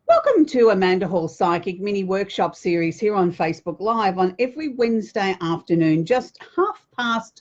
Welcome to Amanda Hall's Psychic Mini Workshop Series here on Facebook Live on every Wednesday afternoon, just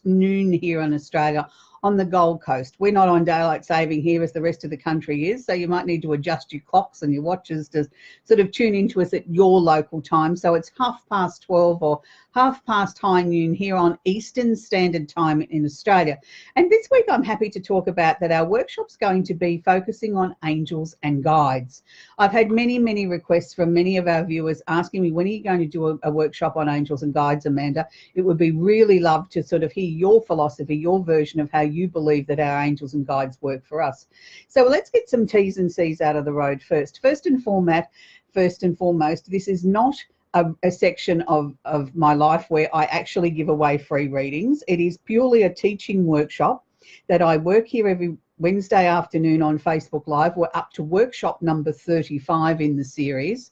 noon here in Australia on the Gold Coast. We're not on daylight saving here as the rest of the country is, so you might need to adjust your clocks and your watches to sort of tune into us at your local time. So it's 12:30 or high noon here on Eastern Standard Time in Australia. And this week I'm happy to talk about that our workshop's going to be focusing on angels and guides. I've had many requests from many of our viewers asking me, when are you going to do a workshop on angels and guides, Amanda? It would be really loved to sort of hear your philosophy, your version of how you believe that our angels and guides work for us. So let's get some T's and C's out of the road first. First and foremost, this is not a section of my life where I actually give away free readings. It is purely a teaching workshop that I work here every Wednesday afternoon on Facebook Live. We're up to workshop number 35 in the series.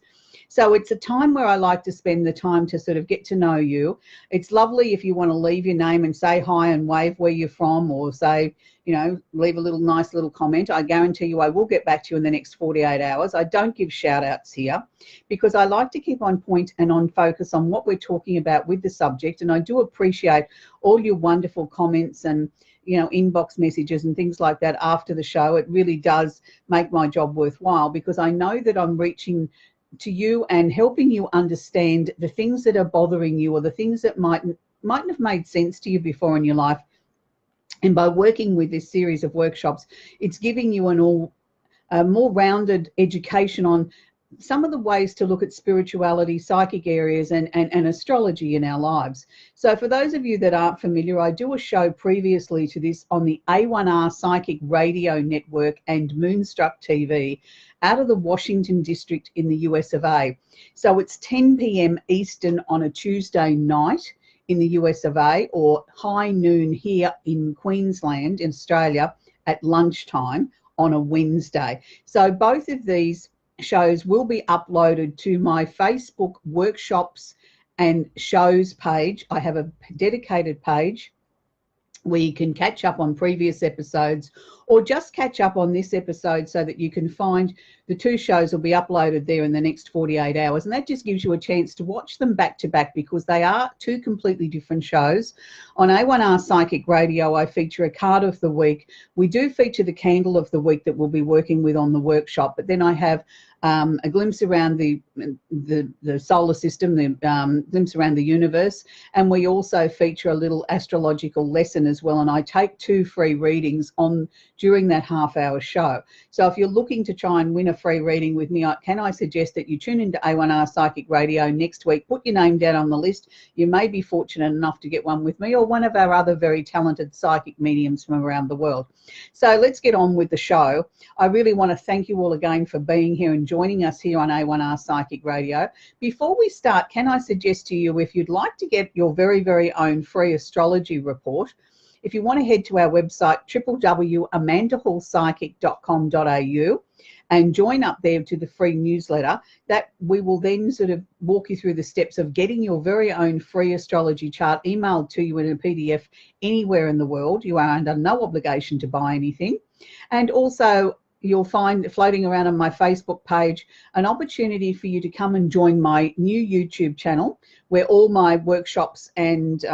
So it's a time where I like to spend the time to sort of get to know you. It's lovely if you want to leave your name and say hi and wave where you're from, or say, leave a nice little comment. I guarantee you I will get back to you in the next 48 hours. I don't give shout outs here because I like to keep on point and on focus on what we're talking about with the subject. And I do appreciate all your wonderful comments and inbox messages and things like that after the show. It really does make my job worthwhile because I know that I'm reaching to you and helping you understand the things that are bothering you or the things that mightn't have made sense to you before in your life. And by working with this series of workshops, it's giving you a more rounded education on some of the ways to look at spirituality, psychic areas, and astrology in our lives. So for those of you that aren't familiar, I do a show previously to this on the A1R Psychic Radio Network and Moonstruck TV out of the Washington district in the US of A. So it's 10 p.m. Eastern on a Tuesday night in the US of A, or high noon here in Queensland in Australia at lunchtime on a Wednesday. So both of these shows will be uploaded to my Facebook workshops and shows page. I have a dedicated page where you can catch up on previous episodes or just catch up on this episode so that you can find the two shows will be uploaded there in the next 48 hours. And that just gives you a chance to watch them back to back because they are two completely different shows. On A1R Psychic Radio, I feature a card of the week. We do feature the candle of the week that we'll be working with on the workshop, but then I have a glimpse around the solar system, the glimpse around the universe, and we also feature a little astrological lesson as well. And I take 2 free readings during that half-hour show. So if you're looking to try and win a free reading with me, can I suggest that you tune into A1R Psychic Radio next week, put your name down on the list. You may be fortunate enough to get one with me or one of our other very talented psychic mediums from around the world. So let's get on with the show. I really want to thank you all again for being here and joining us here on A1R Psychic Radio. Before we start, can I suggest to you, if you'd like to get your very own free astrology report, if you want to head to our website, www.amandahallpsychic.com.au, and join up there to the free newsletter, that we will then sort of walk you through the steps of getting your very own free astrology chart emailed to you in a PDF anywhere in the world. You are under no obligation to buy anything. And also, you'll find floating around on my Facebook page an opportunity for you to come and join my new YouTube channel where all my workshops and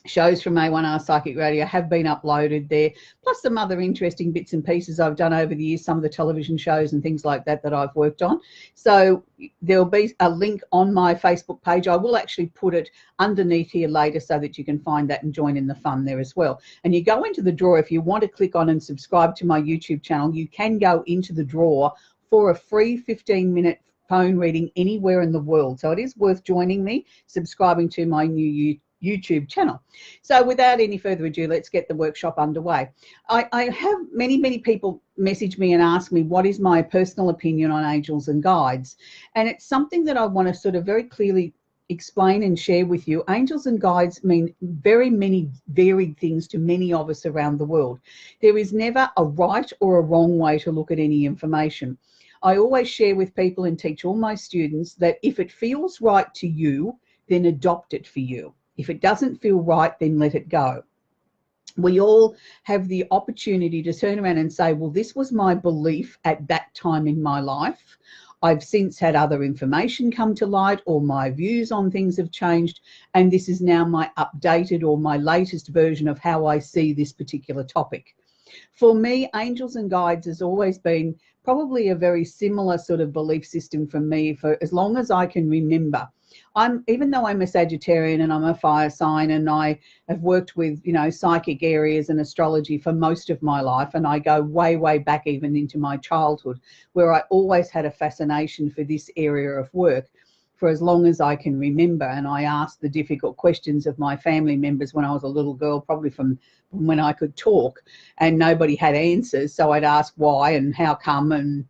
shows from A1R Psychic Radio have been uploaded there, plus some other interesting bits and pieces I've done over the years, some of the television shows and things like that that I've worked on. So there'll be a link on my Facebook page. I will actually put it underneath here later so that you can find that and join in the fun there as well. And you go into the draw. If you want to click on and subscribe to my YouTube channel, you can go into the draw for a free 15-minute phone reading anywhere in the world. So it is worth joining me, subscribing to my new YouTube channel. So without any further ado, let's get the workshop underway. I have many people message me and ask me what is my personal opinion on angels and guides. And it's something that I want to sort of very clearly explain and share with you. Angels and guides mean very many varied things to many of us around the world. There is never a right or a wrong way to look at any information. I always share with people and teach all my students that if it feels right to you, then adopt it for you. If it doesn't feel right, then let it go. we all have the opportunity to turn around and say, well, this was my belief at that time in my life. I've since had other information come to light, or my views on things have changed, and this is now my updated or my latest version of how I see this particular topic. For me, angels and guides has always been probably a very similar sort of belief system for me for as long as I can remember. Even though I'm a Sagittarian and I'm a fire sign, and I have worked with, psychic areas and astrology for most of my life, and I go way, way back even into my childhood, where I always had a fascination for this area of work for as long as I can remember. And I asked the difficult questions of my family members when I was a little girl, probably from when I could talk, and nobody had answers. So I'd ask why and how come, and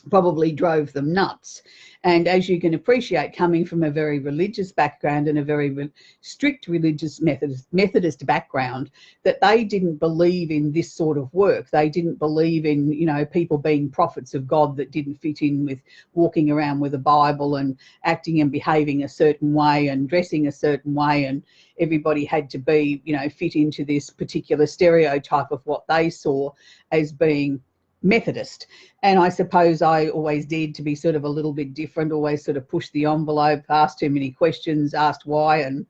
probably drove them nuts. And as you can appreciate, coming from a very religious background and a very strict religious Methodist background, that they didn't believe in this sort of work. They didn't believe in, people being prophets of God that didn't fit in with walking around with a Bible and acting and behaving a certain way and dressing a certain way, and everybody had to be, fit into this particular stereotype of what they saw as being Methodist. And I suppose I always dared to be sort of a little bit different, always sort of pushed the envelope, asked too many questions, asked why, and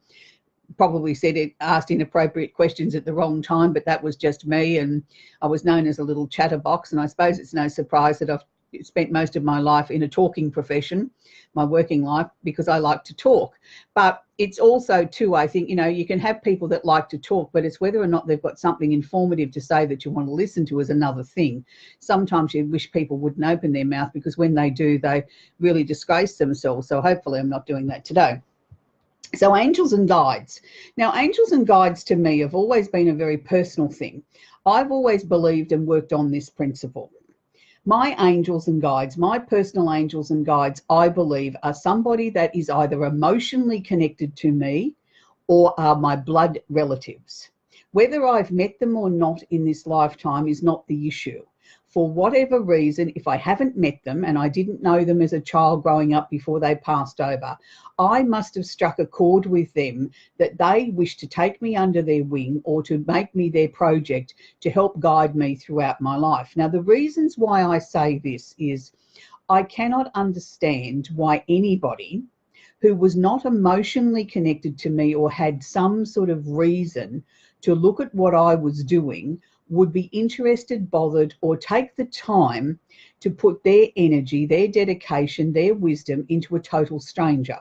probably asked inappropriate questions at the wrong time, but that was just me. And I was known as a little chatterbox, and I suppose it's no surprise that I've spent most of my life in a talking profession, my working life, because I like to talk. But it's also too, I think, you can have people that like to talk, but it's whether or not they've got something informative to say that you want to listen to is another thing. Sometimes you wish people wouldn't open their mouth, because when they do, they really disgrace themselves. So hopefully I'm not doing that today. So angels and guides. Now, angels and guides to me have always been a very personal thing. I've always believed and worked on this principle. My angels and guides, my personal angels and guides, I believe, are somebody that is either emotionally connected to me or are my blood relatives. Whether I've met them or not in this lifetime is not the issue. For whatever reason, if I haven't met them and I didn't know them as a child growing up before they passed over, I must have struck a chord with them that they wish to take me under their wing or to make me their project to help guide me throughout my life. Now, the reasons why I say this is I cannot understand why anybody who was not emotionally connected to me or had some sort of reason to look at what I was doing would be interested, bothered, or take the time to put their energy, their dedication, their wisdom into a total stranger.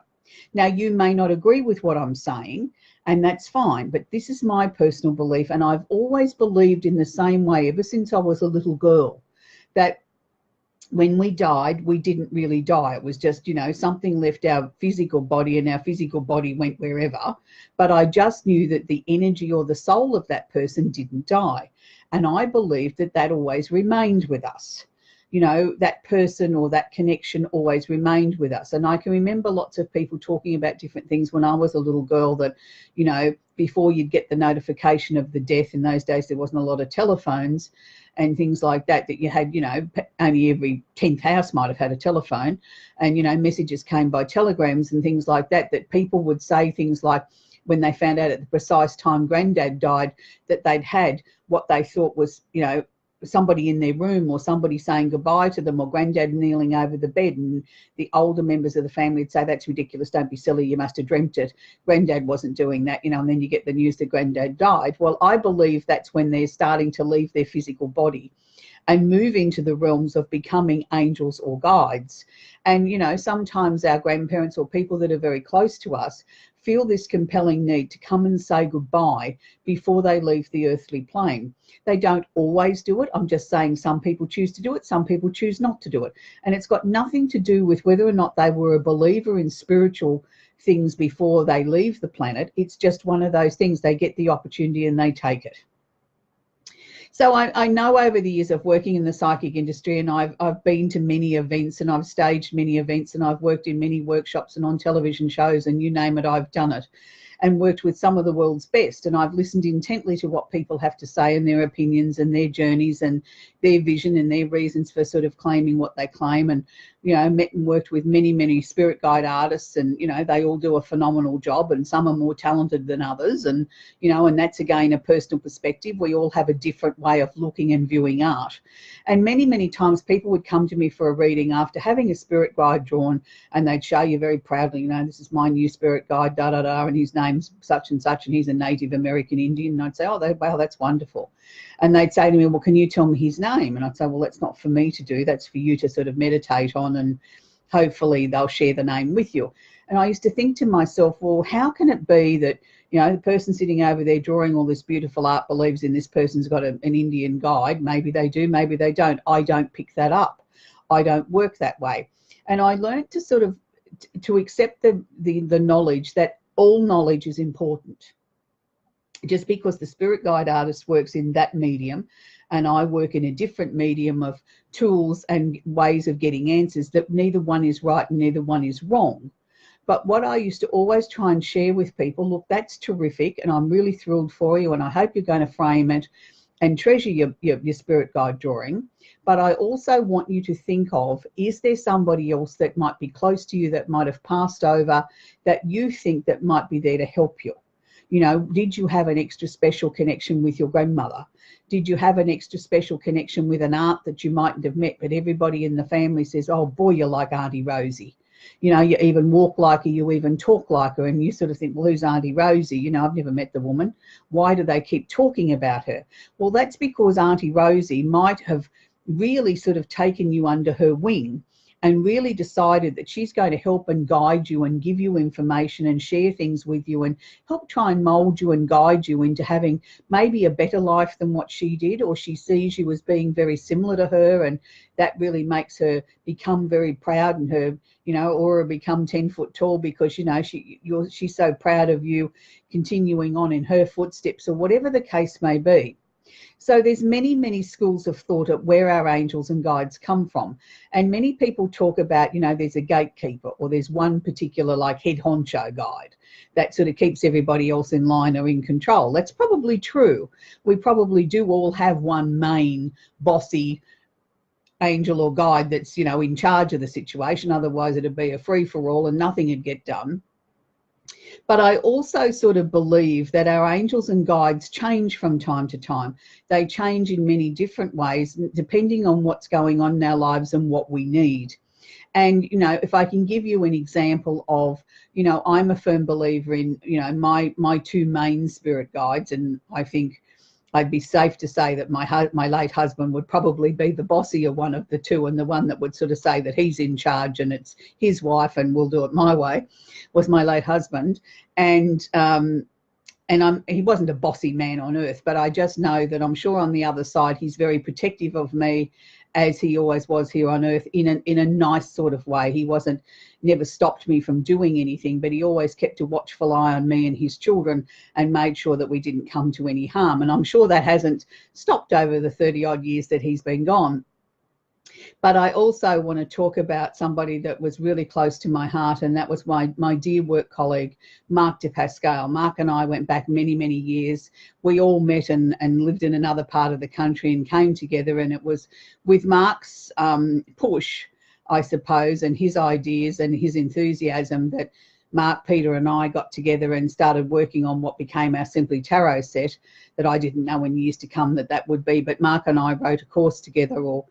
Now, you may not agree with what I'm saying, and that's fine, but this is my personal belief, and I've always believed in the same way ever since I was a little girl, that when we died, we didn't really die. It was just, something left our physical body and our physical body went wherever. But I just knew that the energy or the soul of that person didn't die. And I believed that that always remained with us. That person or that connection always remained with us. And I can remember lots of people talking about different things when I was a little girl that, before you'd get the notification of the death, in those days there wasn't a lot of telephones and things like that, that you had, only every 10th house might have had a telephone, and, messages came by telegrams and things like that, that people would say things like, when they found out at the precise time Granddad died, that they'd had what they thought was, somebody in their room or somebody saying goodbye to them, or Granddad kneeling over the bed, and the older members of the family would say, that's ridiculous, don't be silly, you must have dreamt it. Granddad wasn't doing that, and then you get the news that Granddad died. Well, I believe that's when they're starting to leave their physical body and move into the realms of becoming angels or guides. And, sometimes our grandparents or people that are very close to us feel this compelling need to come and say goodbye before they leave the earthly plane. They don't always do it. I'm just saying some people choose to do it, some people choose not to do it. And it's got nothing to do with whether or not they were a believer in spiritual things before they leave the planet. It's just one of those things. They get the opportunity and they take it. So I know over the years of working in the psychic industry, and I've been to many events and I've staged many events and I've worked in many workshops and on television shows, and you name it, I've done it. and worked with some of the world's best. And I've listened intently to what people have to say and their opinions and their journeys and their vision and their reasons for sort of claiming what they claim. And, you know, met and worked with many, many spirit guide artists, and, you know, they all do a phenomenal job, and some are more talented than others. And, you know, and that's again a personal perspective. We all have a different way of looking and viewing art. And many, many times people would come to me for a reading after having a spirit guide drawn, and they'd show you very proudly, you know, this is my new spirit guide, da da da, and his name's such and such, and he's a Native American Indian. And I'd say, oh, wow, that's wonderful. And they'd say to me, well, can you tell me his name? And I'd say, well, that's not for me to do. That's for you to sort of meditate on, and hopefully they'll share the name with you. And I used to think to myself, well, how can it be that, you know, the person sitting over there drawing all this beautiful art believes in this person's got an Indian guide? Maybe they do, maybe they don't. I don't pick that up. I don't work that way. And I learned to sort of to accept the knowledge that all knowledge is important. Just because the spirit guide artist works in that medium and I work in a different medium of tools and ways of getting answers, that neither one is right and neither one is wrong. But what I used to always try and share with people, look, that's terrific and I'm really thrilled for you, and I hope you're going to frame it and treasure your spirit guide drawing. But I also want you to think of, is there somebody else that might be close to you that might have passed over that you think that might be there to help you? You know, did you have an extra special connection with your grandmother? Did you have an extra special connection with an aunt that you mightn't have met, but everybody in the family says, oh boy, you're like Auntie Rosie. You know, you even walk like her, you even talk like her, and you sort of think, well, who's Auntie Rosie? You know, I've never met the woman. Why do they keep talking about her? Well, that's because Auntie Rosie might have really sort of taken you under her wing and really decided that she's going to help and guide you and give you information and share things with you and help try and mold you and guide you into having maybe a better life than what she did, or she sees you as being very similar to her, and that really makes her become very proud, and her, you know, or become 10 foot tall because, you know, she's so proud of you continuing on in her footsteps, or whatever the case may be. So there's many, many schools of thought at where our angels and guides come from. And many people talk about, you know, there's a gatekeeper, or there's one particular like head honcho guide that sort of keeps everybody else in line or in control. That's probably true. We probably do all have one main bossy angel or guide that's, you know, in charge of the situation. Otherwise it'd be a free-for-all and nothing would get done. But I also sort of believe that our angels and guides change from time to time. They change in many different ways, depending on what's going on in our lives and what we need. And, you know, if I can give you an example of, you know, I'm a firm believer in, you know, my two main spirit guides, and I think I'd be safe to say that my late husband would probably be the bossier one of the two, and the one that would sort of say that he's in charge and it's his wife and we'll do it my way, was my late husband. And he wasn't a bossy man on earth, but I just know that I'm sure on the other side he's very protective of me, as he always was here on earth, in a nice sort of way. He never stopped me from doing anything, but he always kept a watchful eye on me and his children and made sure that we didn't come to any harm. And I'm sure that hasn't stopped over the 30 odd years that he's been gone. But I also want to talk about somebody that was really close to my heart, and that was my dear work colleague, Mark de Pascale. Mark and I went back many, many years. We all met and lived in another part of the country and came together, and it was with Mark's push, I suppose, and his ideas and his enthusiasm that Mark, Peter and I got together and started working on what became our Simply Tarot set, that I didn't know in years to come that would be. But Mark and I wrote a course together, or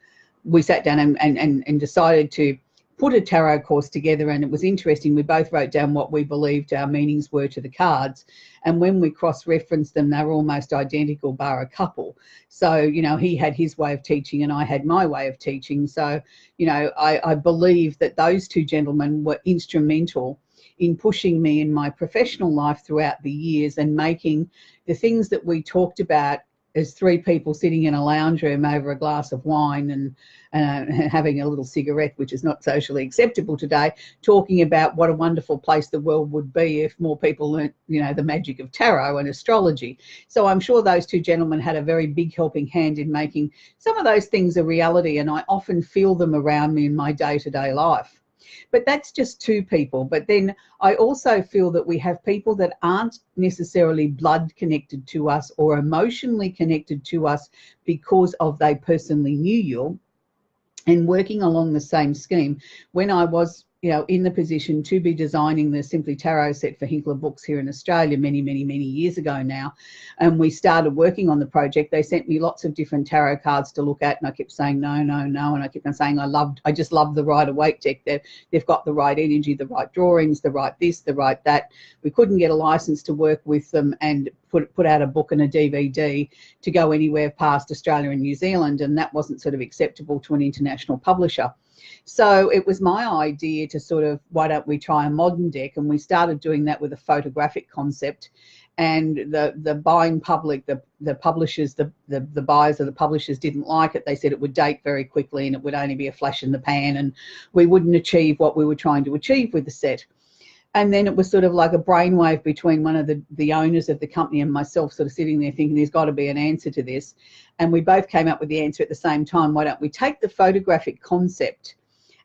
we sat down and decided to put a tarot course together, and it was interesting. We both wrote down what we believed our meanings were to the cards, and when we cross-referenced them, they were almost identical, bar a couple. So, you know, he had his way of teaching and I had my way of teaching. So, you know, I believe that those two gentlemen were instrumental in pushing me in my professional life throughout the years and making the things that we talked about as three people sitting in a lounge room over a glass of wine and having a little cigarette, which is not socially acceptable today, talking about what a wonderful place the world would be if more people learnt, you know, the magic of tarot and astrology. So I'm sure those two gentlemen had a very big helping hand in making some of those things a reality, and I often feel them around me in my day-to-day life. But that's just two people. But then I also feel that we have people that aren't necessarily blood connected to us or emotionally connected to us because of they personally knew you, and working along the same scheme. When I was, in the position to be designing the Simply Tarot set for Hinkler Books here in Australia many, many, many years ago now, and we started working on the project, they sent me lots of different tarot cards to look at, and I kept saying no, no, no, and I kept on saying I just love the Rider-Waite deck. They've got the right energy, the right drawings, the right this, the right that. We couldn't get a license to work with them and put out a book and a DVD to go anywhere past Australia and New Zealand, and that wasn't sort of acceptable to an international publisher. So it was my idea to sort of, why don't we try a modern deck? And we started doing that with a photographic concept. And the buying public, the publishers, the buyers of the publishers didn't like it. They said it would date very quickly and it would only be a flash in the pan, and we wouldn't achieve what we were trying to achieve with the set. And then it was sort of like a brainwave between one of the owners of the company and myself, sort of sitting there thinking there's got to be an answer to this. And we both came up with the answer at the same time. Why don't we take the photographic concept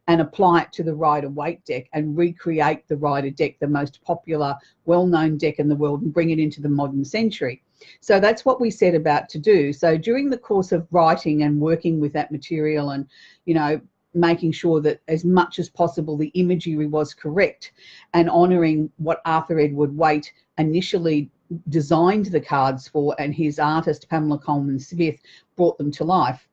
and apply it to the Rider-Waite deck and recreate the Rider deck, the most popular, well-known deck in the world, and bring it into the modern century? So that's what we set about to do. So during the course of writing and working with that material and, making sure that as much as possible the imagery was correct and honouring what Arthur Edward Waite initially designed the cards for, and his artist Pamela Coleman Smith brought them to life,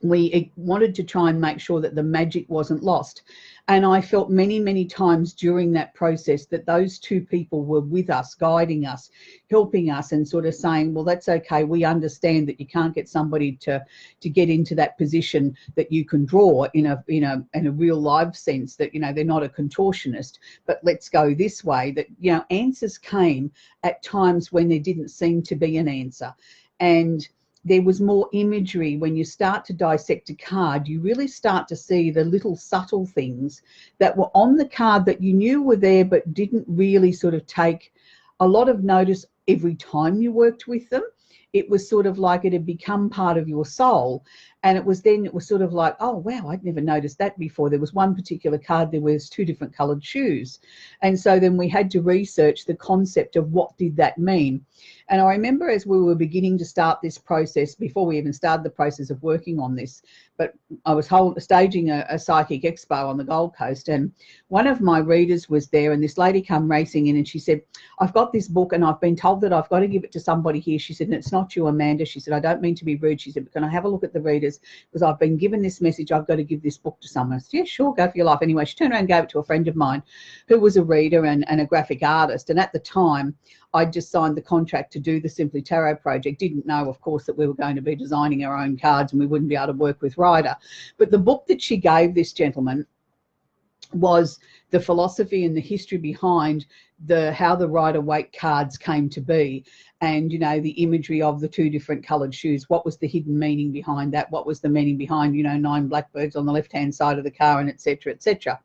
we wanted to try and make sure that the magic wasn't lost. And I felt many, many times during that process that those two people were with us, guiding us, helping us, and sort of saying, well, that's okay. We understand that you can't get somebody to get into that position that you can draw in a real live sense, that, they're not a contortionist, but let's go this way. That, answers came at times when there didn't seem to be an answer. And there was more imagery. When you start to dissect a card, you really start to see the little subtle things that were on the card that you knew were there, but didn't really sort of take a lot of notice every time you worked with them. It was sort of like it had become part of your soul. And it was sort of like, oh, wow, I'd never noticed that before. There was one particular card, there was two different coloured shoes. And so then we had to research the concept of what did that mean. And I remember as we were beginning to start this process, before we even started the process of working on this, but I was staging a psychic expo on the Gold Coast, and one of my readers was there, and this lady come racing in and she said, I've got this book and I've been told that I've got to give it to somebody here. She said, and it's not you, Amanda. She said, I don't mean to be rude. She said, but can I have a look at the readers? Because I've been given this message, I've got to give this book to someone. I said, yeah, sure, go for your life. Anyway, she turned around and gave it to a friend of mine who was a reader and a graphic artist. And at the time, I'd just signed the contract to do the Simply Tarot project. Didn't know, of course, that we were going to be designing our own cards and we wouldn't be able to work with Rider. But the book that she gave this gentleman was the philosophy and the history behind how the Rider-Waite cards came to be, and the imagery of the two different coloured shoes. What was the hidden meaning behind that? What was the meaning behind 9 blackbirds on the left hand side of the car, and etc., etc.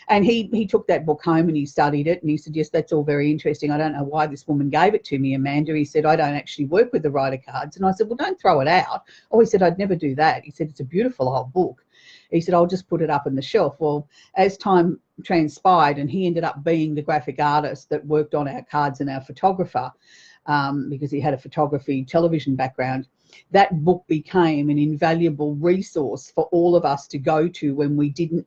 And he took that book home and he studied it, and he said, yes, that's all very interesting. I don't know why this woman gave it to me, Amanda. He said, I don't actually work with the Rider cards. And I said, well, don't throw it out. Oh, he said, I'd never do that. He said, it's a beautiful old book. He said, I'll just put it up on the shelf. Well, as time transpired, and he ended up being the graphic artist that worked on our cards and our photographer, because he had a photography television background, that book became an invaluable resource for all of us to go to when we didn't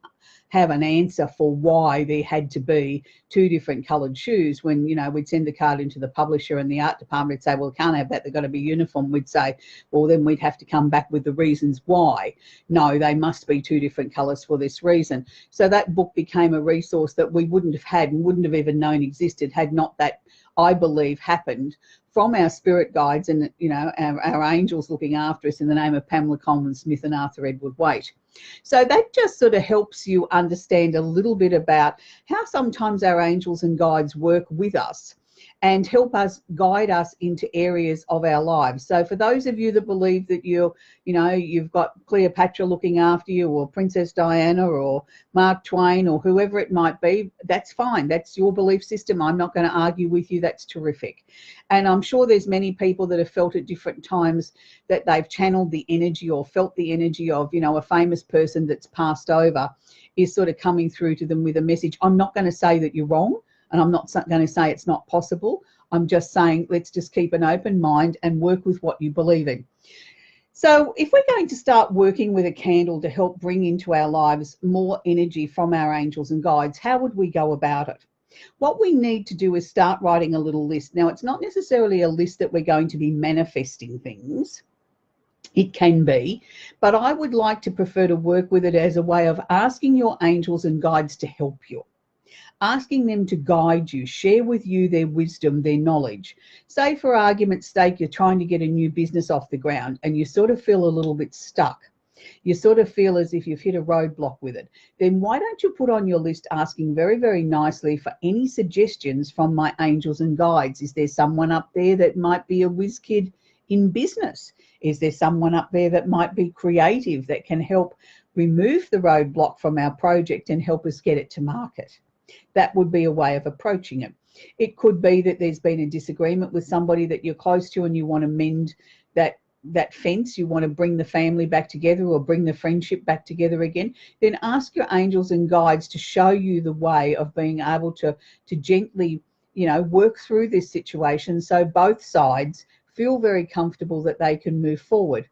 have an answer for why there had to be two different coloured shoes. When, we'd send the card into the publisher and the art department would say, well, can't have that, they've got to be uniform. We'd say, well, then we'd have to come back with the reasons why. No, they must be two different colours for this reason. So that book became a resource that we wouldn't have had and wouldn't have even known existed had not that, I believe, happened from our spirit guides and, our angels looking after us in the name of Pamela Coleman Smith and Arthur Edward Waite. So that just sort of helps you understand a little bit about how sometimes our angels and guides work with us and help us, guide us into areas of our lives. So for those of you that believe that you've got Cleopatra looking after you, or Princess Diana, or Mark Twain, or whoever it might be, that's fine. That's your belief system. I'm not going to argue with you. That's terrific. And I'm sure there's many people that have felt at different times that they've channeled the energy or felt the energy of, a famous person that's passed over is sort of coming through to them with a message. I'm not going to say that you're wrong, and I'm not going to say it's not possible. I'm just saying let's just keep an open mind and work with what you believe in. So if we're going to start working with a candle to help bring into our lives more energy from our angels and guides, how would we go about it? What we need to do is start writing a little list. Now, it's not necessarily a list that we're going to be manifesting things. It can be, but I would like to prefer to work with it as a way of asking your angels and guides to help you. Asking them to guide you, share with you their wisdom, their knowledge. Say, for argument's sake, you're trying to get a new business off the ground and you sort of feel a little bit stuck. You sort of feel as if you've hit a roadblock with it. Then why don't you put on your list asking very, very nicely for any suggestions from my angels and guides? Is there someone up there that might be a whiz kid in business? Is there someone up there that might be creative that can help remove the roadblock from our project and help us get it to market? That would be a way of approaching it. It could be that there's been a disagreement with somebody that you're close to and you want to mend that fence, you want to bring the family back together or bring the friendship back together again. Then ask your angels and guides to show you the way of being able to gently, work through this situation so both sides feel very comfortable that they can move forward.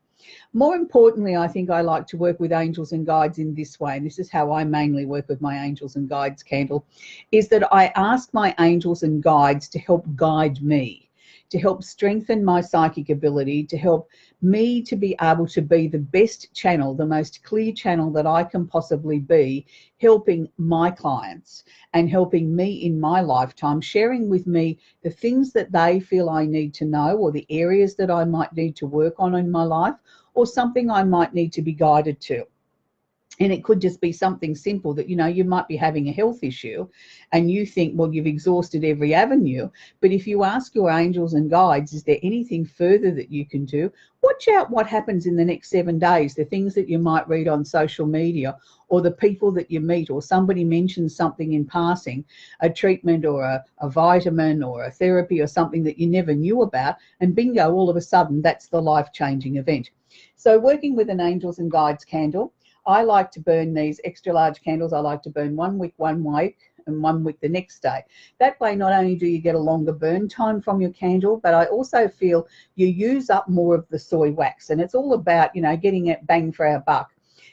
More importantly, I think I like to work with angels and guides in this way, and this is how I mainly work with my angels and guides candle, is that I ask my angels and guides to help guide me, to help strengthen my psychic ability, to help me to be able to be the best channel, the most clear channel that I can possibly be, helping my clients and helping me in my lifetime, sharing with me the things that they feel I need to know, or the areas that I might need to work on in my life, or something I might need to be guided to. And it could just be something simple that, you might be having a health issue and you think, well, you've exhausted every avenue. But if you ask your angels and guides, is there anything further that you can do? Watch out what happens in the next 7 days, the things that you might read on social media, or the people that you meet, or somebody mentions something in passing, a treatment or a vitamin or a therapy or something that you never knew about, and bingo, all of a sudden, that's the life-changing event. So working with an angels and guides candle, I like to burn these extra large candles. I like to burn 1 wick one week and 1 wick the next day. That way, not only do you get a longer burn time from your candle, but I also feel you use up more of the soy wax. And it's all about, getting it bang for our buck.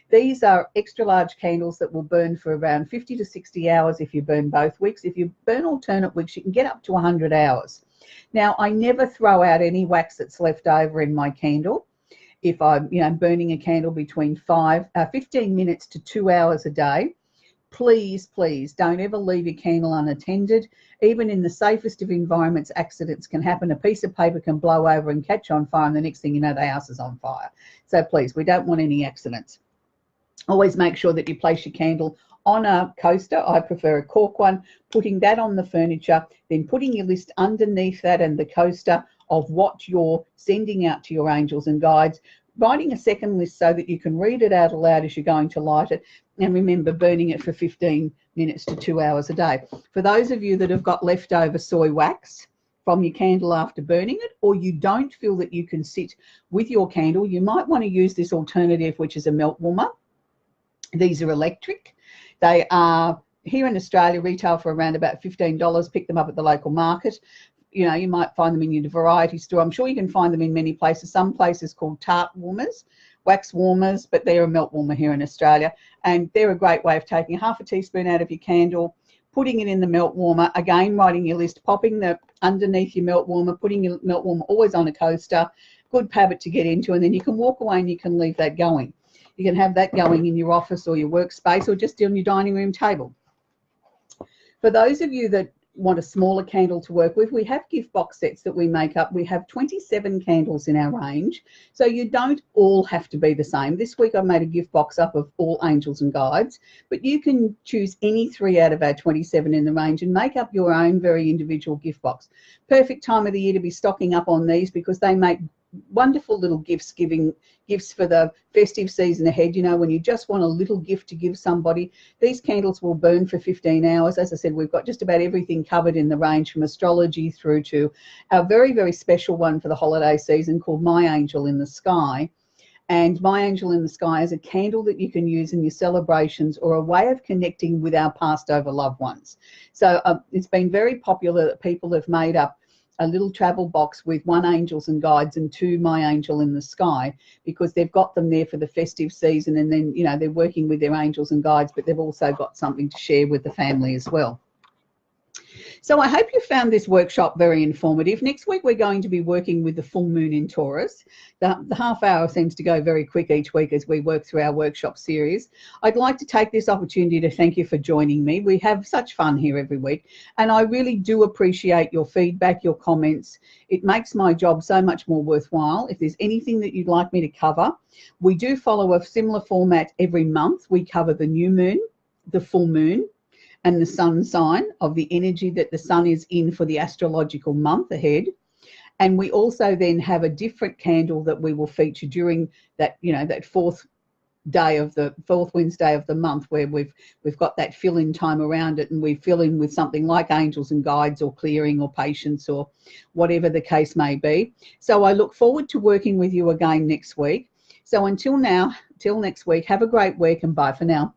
These are extra large candles that will burn for around 50 to 60 hours if you burn both weeks. If you burn alternate weeks, you can get up to 100 hours. Now, I never throw out any wax that's left over in my candle. If I'm, burning a candle between 15 minutes to 2 hours a day, please don't ever leave your candle unattended. Even in the safest of environments, accidents can happen. A piece of paper can blow over and catch on fire, and the next thing you know, the house is on fire. So please, we don't want any accidents. Always make sure that you place your candle on a coaster. I prefer a cork one, putting that on the furniture, then putting your list underneath that and the coaster of what you're sending out to your angels and guides, writing a second list so that you can read it out aloud as you're going to light it, and remember, burning it for 15 minutes to 2 hours a day. For those of you that have got leftover soy wax from your candle after burning it, or you don't feel that you can sit with your candle, you might want to use this alternative, which is a melt warmer. These are electric. They are, here in Australia, retail for around about $15. Pick them up at the local market. You might find them in your variety store. I'm sure you can find them in many places. Some places called tart warmers, wax warmers, but they're a melt warmer here in Australia. And they're a great way of taking half a teaspoon out of your candle, putting it in the melt warmer, again, writing your list, popping the underneath your melt warmer, putting your melt warmer always on a coaster, good habit to get into, and then you can walk away and you can leave that going. You can have that going in your office or your workspace or just on your dining room table. For those of you that want a smaller candle to work with, we have gift box sets that we make up. We have 27 candles in our range, so you don't all have to be the same. This week I made a gift box up of all angels and guides, but you can choose any 3 out of our 27 in the range and make up your own very individual gift box. Perfect time of the year to be stocking up on these because they make wonderful little gifts for the festive season ahead. You know, when you just want a little gift to give somebody, these candles will burn for 15 hours. As I said, we've got just about everything covered in the range, from astrology through to our very, very special one for the holiday season called My Angel in the Sky. And My Angel in the Sky is a candle that you can use in your celebrations or a way of connecting with our passed over loved ones. So it's been very popular that people have made up a little travel box with 1 angels and guides and 2 My Angel in the Sky, because they've got them there for the festive season, and then, you know, they're working with their angels and guides, but they've also got something to share with the family as well. So I hope you found this workshop very informative. Next week, we're going to be working with the full moon in Taurus. The half hour seems to go very quick each week as we work through our workshop series. I'd like to take this opportunity to thank you for joining me. We have such fun here every week, and I really do appreciate your feedback, your comments. It makes my job so much more worthwhile. If there's anything that you'd like me to cover, we do follow a similar format every month. We cover the new moon, the full moon, and the sun sign of the energy that the sun is in for the astrological month ahead. And we also then have a different candle that we will feature during that, you know, that fourth Wednesday of the month, where we've got that fill-in time around it, and we fill in with something like angels and guides or clearing or patience or whatever the case may be. So I look forward to working with you again next week. So until next week, have a great week, and bye for now.